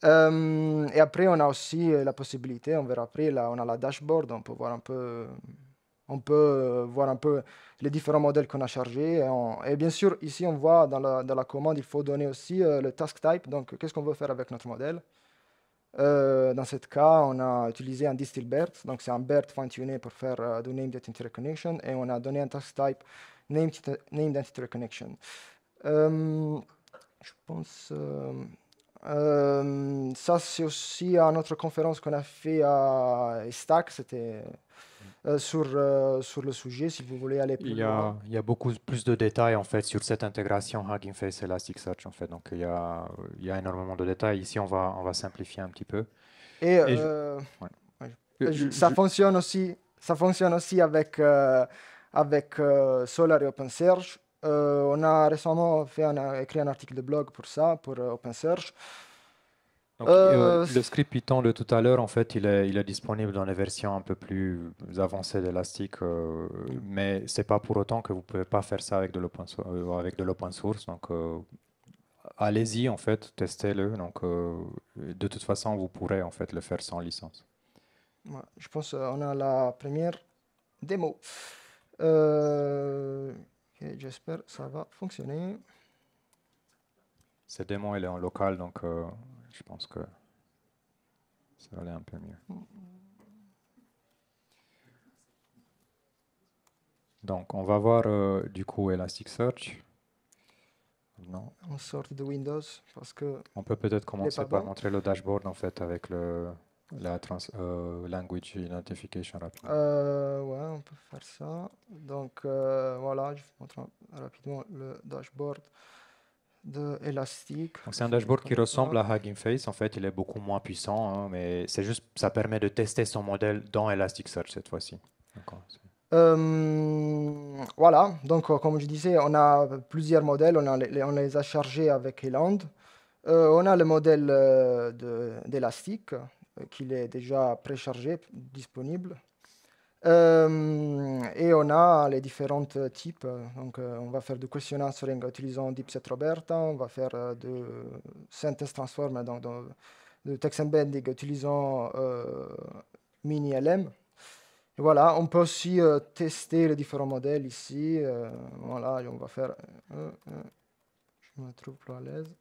Et après, on a aussi la possibilité, on verra après, là, on a la dashboard, on peut voir un peu, voir un peu les différents modèles qu'on a chargés. Et bien sûr, ici, on voit dans la commande, il faut donner aussi le task type. Donc, qu'est-ce qu'on veut faire avec notre modèle? Dans ce cas, on a utilisé un DistilBERT. Donc, c'est un BERT fine-tuné pour faire du Named Entity Recognition. Et on a donné un task type Named Entity Recognition. Je pense... ça, c'est aussi à notre conférence qu'on a fait à Stack. C'était sur le sujet, si vous voulez aller plus loin. Il y a beaucoup plus de détails en fait sur cette intégration Hugging Face et Elasticsearch en fait. Donc il y a énormément de détails. Ici, on va simplifier un petit peu. Et Et ouais. ça fonctionne aussi avec, avec Solar et OpenSearch. On a récemment écrit un article de blog pour ça, pour OpenSearch. Donc, le script Python de tout à l'heure, en fait, il est disponible dans les versions un peu plus avancées d'Elastic, mais c'est pas pour autant que vous pouvez pas faire ça avec de l'open source. Donc, allez-y, en fait, testez-le. Donc, de toute façon, vous pourrez en fait le faire sans licence. Ouais, je pense qu'on a la première démo. Ok, j'espère que ça va fonctionner. Cette démo, elle est en local, donc je pense que ça va aller un peu mieux. Donc, on va voir du coup Elasticsearch. Non. On sort de Windows parce que On peut peut-être il n'est commencer pas par bon. montrer le dashboard en fait avec la language identification rapidement. Ouais, on peut faire ça. Donc voilà, je vous montre rapidement le dashboard de Elastic. Donc c'est un Ceux qui ne dashboard qui connaissent ressemble pas. à Hugging Face. En fait, il est beaucoup moins puissant, hein, mais c'est juste, ça permet de tester son modèle dans Elasticsearch cette fois-ci. D'accord. Voilà, donc comme je disais, on a plusieurs modèles, on les a chargés avec Eland. On a le modèle d'Elastic, qu'il est déjà préchargé, disponible. Et on a les différents types. Donc, on va faire du question answering en utilisant DeepSet Roberta, on va faire de sentence transform, donc de text embedding utilisant MiniLM. Et voilà, on peut aussi tester les différents modèles ici. Voilà, et on va faire. Je me trouve plus à l'aise.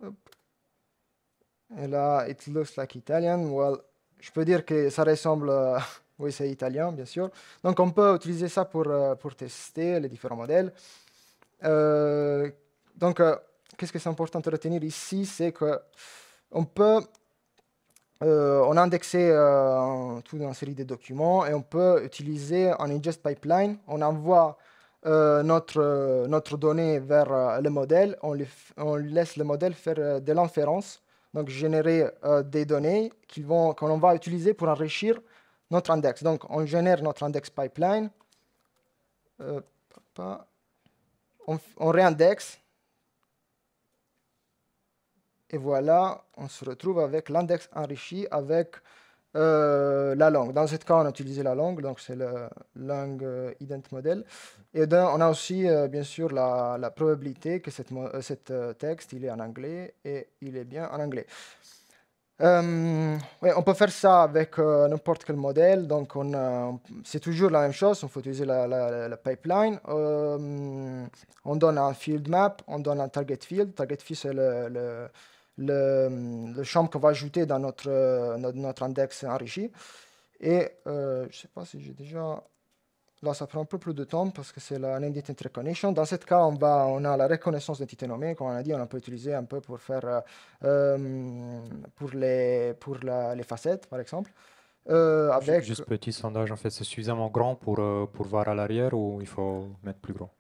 Hop. Et là, it looks like Italian. Well, je peux dire que ça ressemble. Oui, c'est italien, bien sûr. Donc, on peut utiliser ça pour tester les différents modèles. Donc, qu'est-ce que c'est important de retenir ici, c'est que on peut. On a indexé toute une série de documents et on peut utiliser un ingest pipeline. On envoie notre donnée vers le modèle. On laisse le modèle faire de l'inférence, donc générer des données qu'on va utiliser pour enrichir notre index. Donc, on génère notre index pipeline. On réindexe. Et voilà, on se retrouve avec l'index enrichi avec la langue. Dans ce cas, on a utilisé la langue, donc c'est le langue ident model. Et on a aussi, bien sûr, la probabilité que cet texte il est en anglais et il est bien en anglais. Ouais, on peut faire ça avec n'importe quel modèle, donc c'est toujours la même chose, on faut utiliser la pipeline. On donne un field map, on donne un target field. Target field, c'est le champ qu'on va ajouter dans notre index enrichi. Et je ne sais pas si j'ai déjà... Là, ça prend un peu plus de temps parce que c'est la named entity recognition. Dans ce cas, on a la reconnaissance d'entité nommée. Comme on a dit, on peut utiliser un peu pour faire pour les facettes, par exemple. Avec Juste petit sondage, en fait, c'est suffisamment grand pour voir à l'arrière ou il faut mettre plus gros?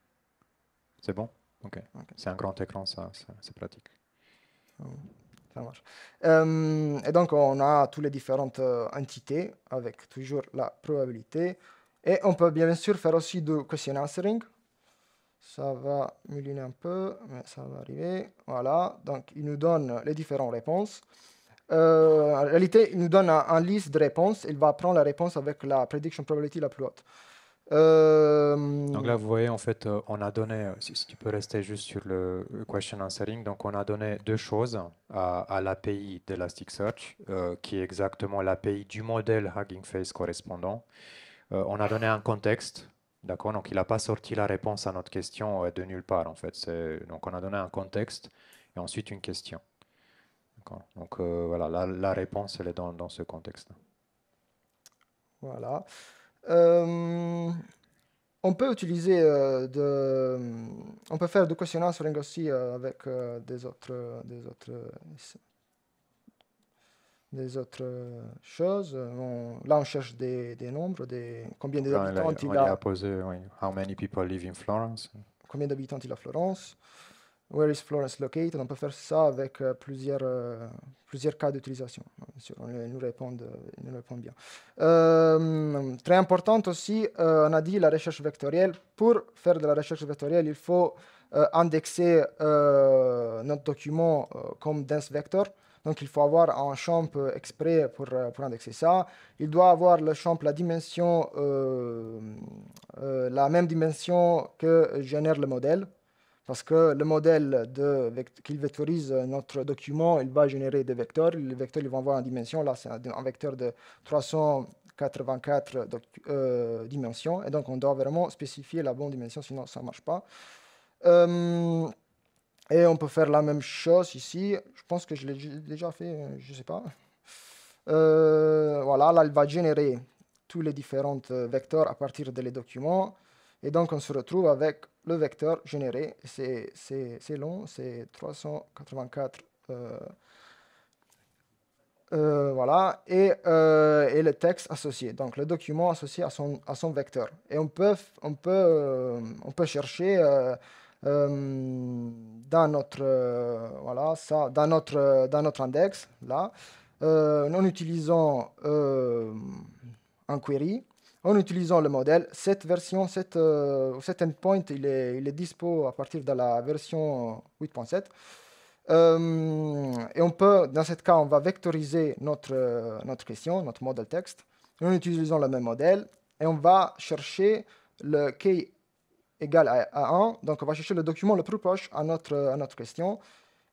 C'est bon? Ok. Ok. C'est un grand écran, c'est pratique. Ça marche. Et donc, on a toutes les différentes entités avec toujours la probabilité. Et on peut bien sûr faire aussi du question answering. Ça va muliner un peu, mais ça va arriver. Voilà, donc il nous donne les différentes réponses. En réalité, il nous donne un liste de réponses. Il va prendre la réponse avec la prediction probability la plus haute. Donc Euh, là, vous voyez, en fait, on a donné, si tu peux rester juste sur le question answering, donc on a donné deux choses à l'API d'Elasticsearch, qui est exactement l'API du modèle Hugging Face correspondant. On a donné un contexte, d'accord? Donc il n'a pas sorti la réponse à notre question de nulle part, en fait. Donc on a donné un contexte et ensuite une question. D'accord. Donc voilà, la réponse, elle est dans ce contexte. voilà. Euh, on peut utiliser on peut faire du question answering aussi avec des autres choses. Là, on cherche des nombres, combien Donc là, d'habitants on y a posé, oui, How many people live in Florence? il a Florence. Where is Florence located? On peut faire ça avec plusieurs cas d'utilisation. Bien sûr, ils nous répondent bien. Très important aussi, on a dit la recherche vectorielle. Pour faire de la recherche vectorielle, il faut indexer notre document comme dense vector. Donc, il faut avoir un champ exprès pour indexer ça. Il doit avoir le champ, la dimension, la même dimension que génère le modèle. Parce que le modèle qu'il vectorise notre document, il va générer des vecteurs. Les vecteurs ils vont avoir une dimension. Là, c'est un vecteur de 384 dimensions. Et donc, on doit vraiment spécifier la bonne dimension, sinon ça ne marche pas. Euh, et on peut faire la même chose ici. Je pense que je l'ai déjà fait, je ne sais pas. Voilà, là, il va générer tous les différents vecteurs à partir des documents. Et donc, on se retrouve avec le vecteur généré. C'est long, c'est 384. Voilà, et le texte associé. Donc, le document associé à son vecteur. Et on peut chercher dans notre, voilà, ça, dans notre index, là, en utilisant un query, en utilisant le modèle. Cette version, cet endpoint, il est dispo à partir de la version 8.7. Et on peut, dans ce cas, on va vectoriser notre question, notre modèle texte, en utilisant le même modèle, et on va chercher le key égal à 1. Donc, on va chercher le document le plus proche à notre question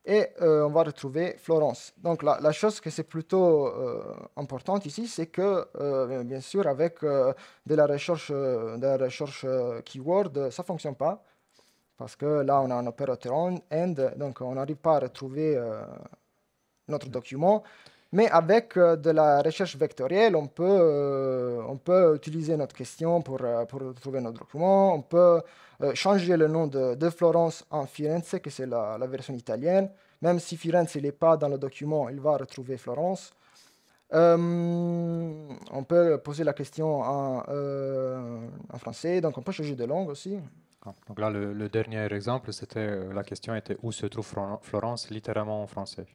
et on va retrouver Florence. Donc la chose que c'est plutôt importante ici, c'est que bien sûr avec de la recherche keyword, ça fonctionne pas parce que là on a un opérateur end, donc on n'arrive pas à retrouver notre document. Mais avec de la recherche vectorielle, on peut utiliser notre question pour trouver notre document. On peut changer le nom de Florence en Firenze, que c'est la version italienne. Même si Firenze n'est pas dans le document, il va retrouver Florence. On peut poser la question en français, donc on peut changer de langue aussi. Donc là, le dernier exemple, c'était la question était où se trouve Florence, littéralement en français.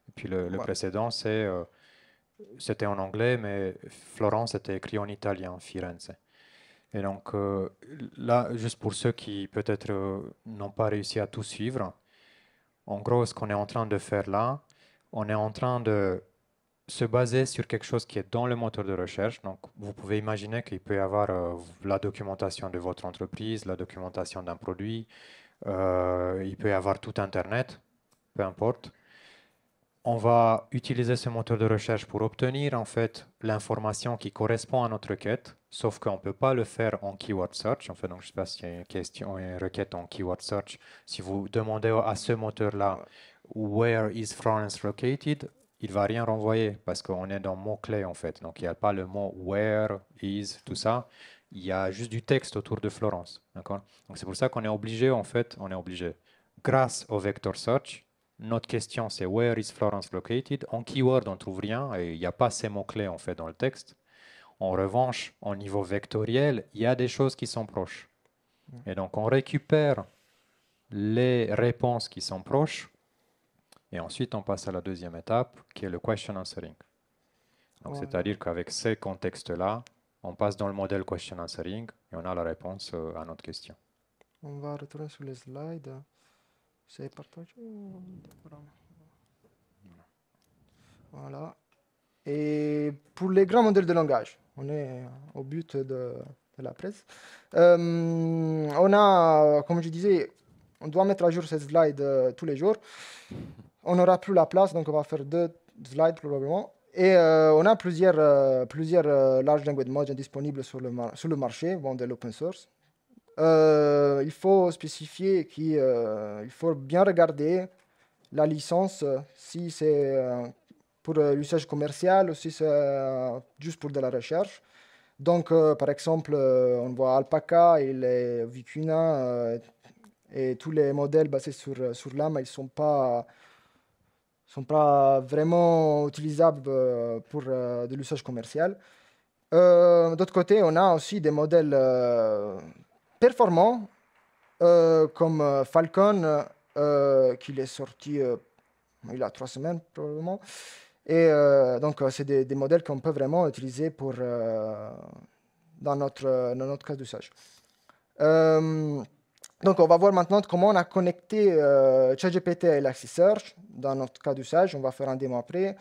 Et puis le Voilà. précédent, c'était en anglais, mais Florence était écrit en italien, Firenze. Et donc là, juste pour ceux qui peut-être n'ont pas réussi à tout suivre, en gros, ce qu'on est en train de faire là, on est en train de se baser sur quelque chose qui est dans le moteur de recherche. Donc, vous pouvez imaginer qu'il peut y avoir la documentation de votre entreprise, la documentation d'un produit, il peut y avoir tout Internet, peu importe. On va utiliser ce moteur de recherche pour obtenir en fait l'information qui correspond à notre requête, sauf qu'on ne peut pas le faire en keyword search. En fait, donc, je ne sais pas s'il y a une question, une requête en keyword search. Si vous demandez à ce moteur-là, Where is Florence located? Il va rien renvoyer parce qu'on est dans mot-clé en fait. Donc il n'y a pas le mot where, is, tout ça. Il y a juste du texte autour de Florence. D'accord? Donc c'est pour ça qu'on est obligé en fait, on est obligé. Grâce au vector search, notre question c'est where is Florence located? En keyword, on ne trouve rien et il n'y a pas ces mots-clés en fait dans le texte. En revanche, au niveau vectoriel, il y a des choses qui sont proches. Et donc on récupère les réponses qui sont proches et ensuite on passe à la deuxième étape qui est le question answering. Donc Voilà. c'est-à-dire qu'avec ces contextes-là, on passe dans le modèle question answering et on a la réponse à notre question. On va retourner sur les slides. C'est partagé. Voilà. Et pour les grands modèles de langage, on est au but de la presse. On a, comme je disais, on doit mettre à jour cette slide tous les jours. On n'aura plus la place, donc on va faire 2 slides probablement. Et on a plusieurs large language models disponibles sur le marché, bon, de l'open source. Il faut spécifier qu'il faut bien regarder la licence, si c'est pour l'usage commercial ou si c'est juste pour de la recherche. Donc, par exemple, on voit Alpaca et les Vicuna et tous les modèles basés sur Llama, ils sont pas vraiment utilisables pour de l'usage commercial. D'autre côté, on a aussi des modèles performants comme Falcon, qui est sorti il y a 3 semaines probablement. Et donc, c'est des modèles qu'on peut vraiment utiliser dans notre cas d'usage. Euh, donc, on va voir maintenant comment on a connecté ChatGPT et Elasticsearch dans notre cas d'usage. On va faire un démo après.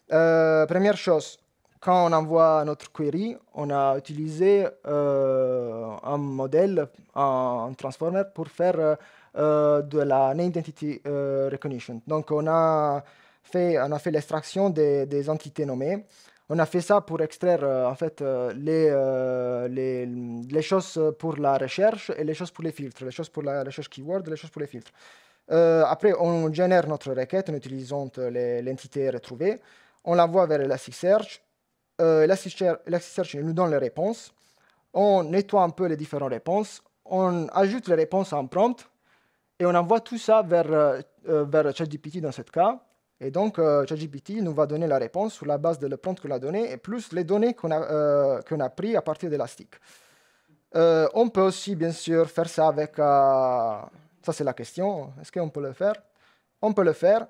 Première chose, quand on envoie notre query, on a utilisé un modèle, un transformer, pour faire de la Named Entity Recognition. Donc, on a fait l'extraction des entités nommées. On a fait ça pour extraire en fait les choses pour la recherche et les choses pour les filtres, les choses pour la recherche keyword et les choses pour les filtres. Après, on génère notre requête en utilisant l'entité retrouvée. On l'envoie vers Elasticsearch. Elasticsearch nous donne les réponses. On nettoie un peu les différentes réponses. On ajoute les réponses en prompt et on envoie tout ça vers ChatGPT dans ce cas. Et donc, ChatGPT nous va donner la réponse sur la base de le prompt qu'on a donné et plus les données qu'on a pris à partir d'Elastic. On peut aussi, bien sûr, faire ça avec... ça, c'est la question. Est-ce qu'on peut le faire? On peut le faire.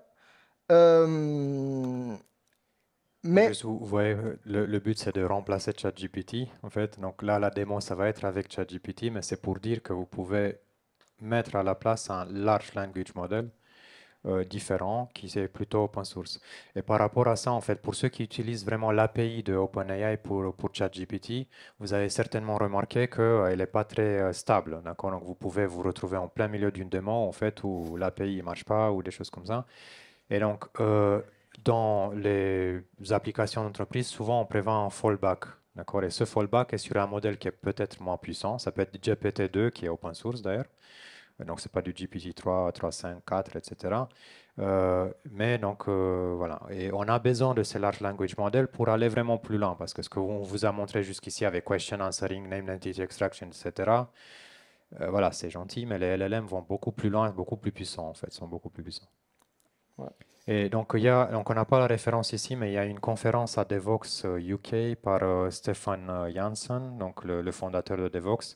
Mais Juste, vous voyez, le but c'est de remplacer ChatGPT en fait. Donc là, la démo, ça va être avec ChatGPT, mais c'est pour dire que vous pouvez mettre à la place un large language model différent qui c'est plutôt open source. Et par rapport à ça, en fait, pour ceux qui utilisent vraiment l'API de OpenAI pour ChatGPT, vous avez certainement remarqué qu'elle n'est pas très stable. D'accord? Donc vous pouvez vous retrouver en plein milieu d'une démo en fait où l'API ne marche pas ou des choses comme ça. Et donc, dans les applications d'entreprise, souvent on prévoit un fallback. D'accord? Et ce fallback est sur un modèle qui est peut-être moins puissant. Ça peut être GPT-2 qui est open source d'ailleurs. Donc, c'est pas du GPT-3, 3.5, 4, etc. Mais donc, voilà. Et on a besoin de ces large language models pour aller vraiment plus loin. Parce que ce qu'on vous a montré jusqu'ici avec question answering, name entity extraction, etc., voilà, c'est gentil, mais les LLM vont beaucoup plus loin, beaucoup plus puissants, en fait, sont beaucoup plus puissants. ouais. Et donc, donc on n'a pas la référence ici, mais il y a une conférence à Devox UK par Stefan Janssen, donc le fondateur de Devox,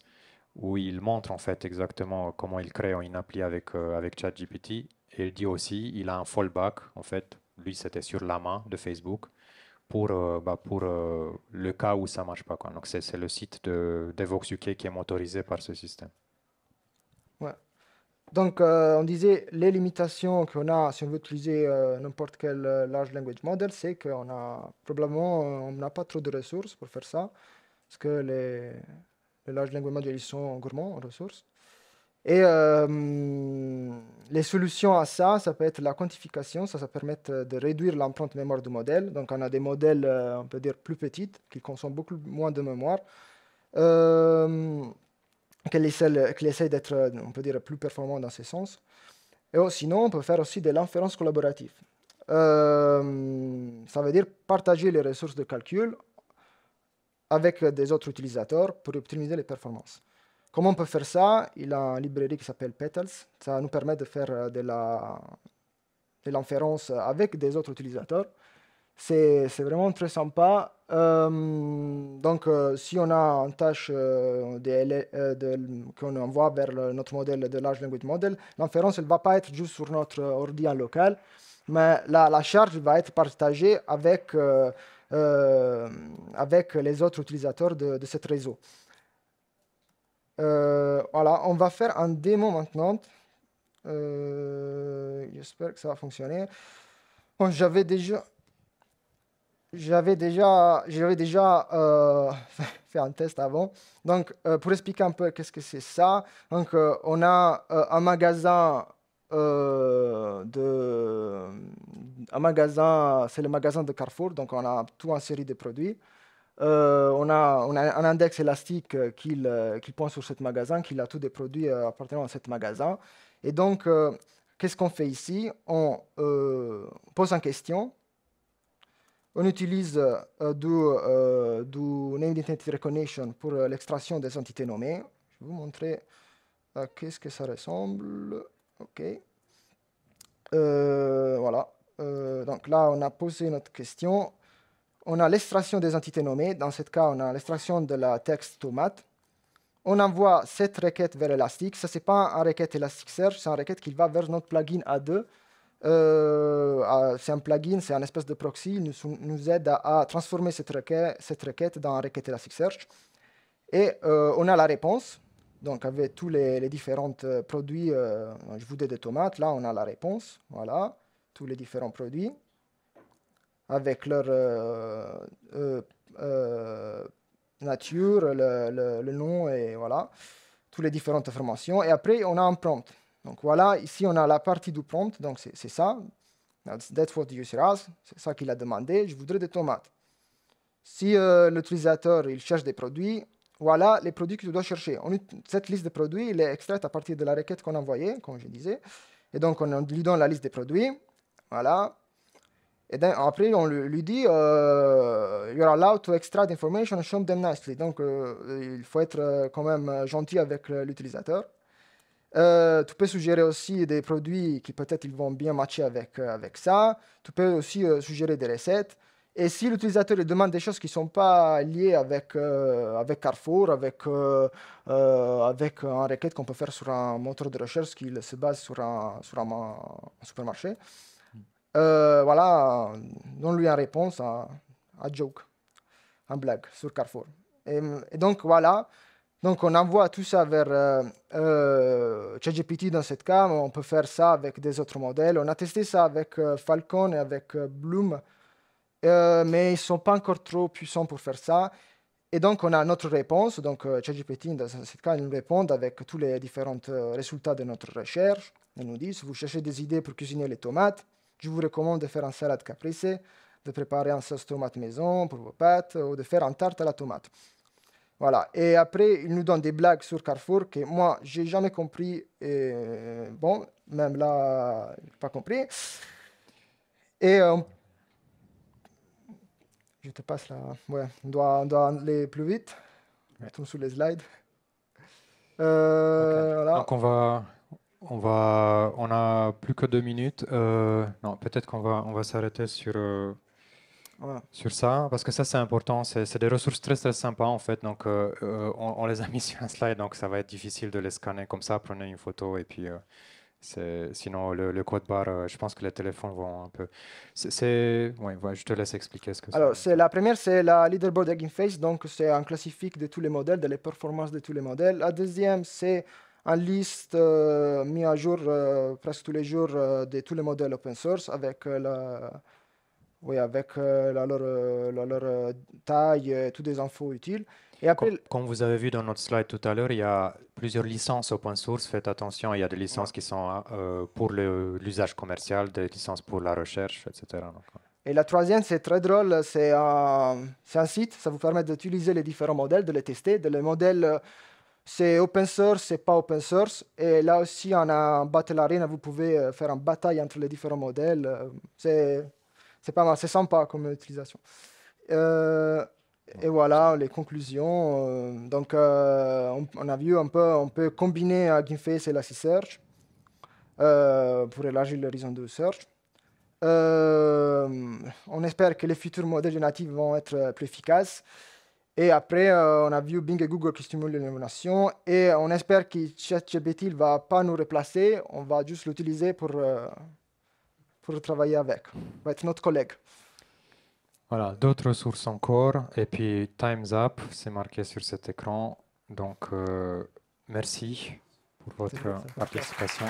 où il montre en fait exactement comment il crée une appli avec ChatGPT. Et il dit aussi, il a un fallback, en fait, lui c'était sur la main de Facebook, pour le cas où ça ne marche pas, quoi. Donc c'est le site de Devox UK qui est motorisé par ce système. Ouais. Donc, on disait les limitations qu'on a si on veut utiliser n'importe quel large language model, c'est qu'on a probablement on n'a pas trop de ressources pour faire ça, parce que les large language models ils sont gourmands en ressources. Et les solutions à ça, ça peut être la quantification, ça permet de réduire l'empreinte mémoire du modèle. Donc, on a des modèles, on peut dire, plus petites, qui consomment beaucoup moins de mémoire. Euh, qu'elle essaie d'être, on peut dire, plus performant dans ce sens. Et sinon, on peut faire aussi de l'inférence collaborative. Ça veut dire partager les ressources de calcul avec des autres utilisateurs pour optimiser les performances. Comment on peut faire ça? Il a une librairie qui s'appelle Petals. Ça nous permet de faire de l'inférence avec des autres utilisateurs. C'est vraiment très sympa. Donc, si on a une tâche qu'on envoie vers notre modèle de large language model, l'inférence ne va pas être juste sur notre ordi en local, mais la charge va être partagée avec les autres utilisateurs de ce réseau. Voilà, on va faire un démo maintenant. J'espère que ça va fonctionner. Bon, j'avais déjà... j'avais déjà fait un test avant. Donc, pour expliquer un peu qu'est-ce que c'est ça, donc, on a un magasin un magasin, c'est le magasin de Carrefour, donc on a toute une série de produits. On a un index élastique qu'il pond sur ce magasin, qu'il a tous des produits appartenant à ce magasin. Et donc, qu'est-ce qu'on fait ici? On pose une question. On utilise du Named Entity Recognition pour l'extraction des entités nommées. Je vais vous montrer à qu'est-ce que ça ressemble. OK. Voilà. Donc là, on a posé notre question. On a l'extraction des entités nommées. Dans ce cas, on a l'extraction de la texte tomate. On envoie cette requête vers Elastic. Ça, c'est pas un requête Elasticsearch, c'est un requête qui va vers notre plugin A2. C'est un plugin, c'est un espèce de proxy. Il nous aide à transformer cette requête dans un requête Elasticsearch. Et on a la réponse. Donc, avec tous les différents produits, je vous dis des tomates. Là, on a la réponse. Voilà, tous les différents produits avec leur nature, le nom et voilà, toutes les différentes informations. Et après, on a un prompt. Donc voilà, ici, on a la partie du prompt. Donc c'est ça. That's what the user asked. C'est ça qu'il a demandé. Je voudrais des tomates. Si l'utilisateur il cherche des produits, voilà les produits que tu dois chercher. Cette liste de produits elle est extraite à partir de la requête qu'on a envoyée, comme je disais. Et donc, on lui donne la liste des produits. Voilà. Et après, on lui dit You're allowed to extract information and show them nicely. Donc, il faut être quand même gentil avec l'utilisateur. Tu peux suggérer aussi des produits qui peut-être ils vont bien matcher avec ça. Tu peux aussi suggérer des recettes. Et si l'utilisateur demande des choses qui ne sont pas liées avec Carrefour, avec un requête qu'on peut faire sur un moteur de recherche qui se base sur un supermarché, voilà, donne-lui une réponse à joke, un blague sur Carrefour. Et donc voilà, donc on envoie tout ça vers ChatGPT dans ce cas, mais on peut faire ça avec des autres modèles. On a testé ça avec Falcon et avec Bloom, mais ils ne sont pas encore trop puissants pour faire ça. Et donc on a notre réponse, donc ChatGPT dans ce cas, il nous répond avec tous les différents résultats de notre recherche. Il nous dit, si vous cherchez des idées pour cuisiner les tomates, je vous recommande de faire un salade caprese, de préparer un sauce tomate maison pour vos pâtes ou de faire un tarte à la tomate. Voilà. Et après, il nous donne des blagues sur Carrefour que moi, j'ai jamais compris. Et bon, même là, je n'ai pas compris. Et je te passe là. Ouais, on doit aller plus vite. Ouais. Je tombe sur les slides. Ok. Voilà. Donc on a plus que 2 minutes. Non, peut-être on va s'arrêter Voilà. sur ça, parce que ça c'est important. C'est des ressources très très sympas en fait. Donc on les a mis sur un slide, donc ça va être difficile de les scanner comme ça. Prenez une photo et puis sinon le code barre, je pense que les téléphones vont un peu. Ouais, je te laisse expliquer ce que c'est. Alors, la première, c'est la leaderboard Hugging Face. Donc, c'est un classifique de tous les modèles, de les performances de tous les modèles. La deuxième, c'est une liste mise à jour presque tous les jours de tous les modèles open source avec oui, avec leur taille et toutes les infos utiles. Et après, Comme vous avez vu dans notre slide tout à l'heure, il y a plusieurs licences open source. Faites attention, il y a des licences voilà. qui sont pour l'usage commercial, des licences pour la recherche, etc. Donc, ouais. Et la troisième, c'est très drôle, c'est un site, ça vous permet d'utiliser les différents modèles, de les tester. Les modèles, c'est open source, c'est pas open source. Et là aussi, on a un Battle Arena, vous pouvez faire une bataille entre les différents modèles. C'est pas mal, c'est sympa comme utilisation. Euh, Bon, et voilà les conclusions. Donc, on a vu un peu, on peut combiner GameFace et Elasticsearch pour élargir l'horizon de search. Euh, on espère que les futurs modèles génératifs vont être plus efficaces. Et après, on a vu Bing et Google qui stimulent l'innovation. Et on espère que ChatGPT ne va pas nous remplacer. On va juste l'utiliser pour travailler avec. Va être notre collègue. voilà, d'autres ressources encore. Et puis Time's Up, c'est marqué sur cet écran. Donc, merci pour C'est votre parfait. participation.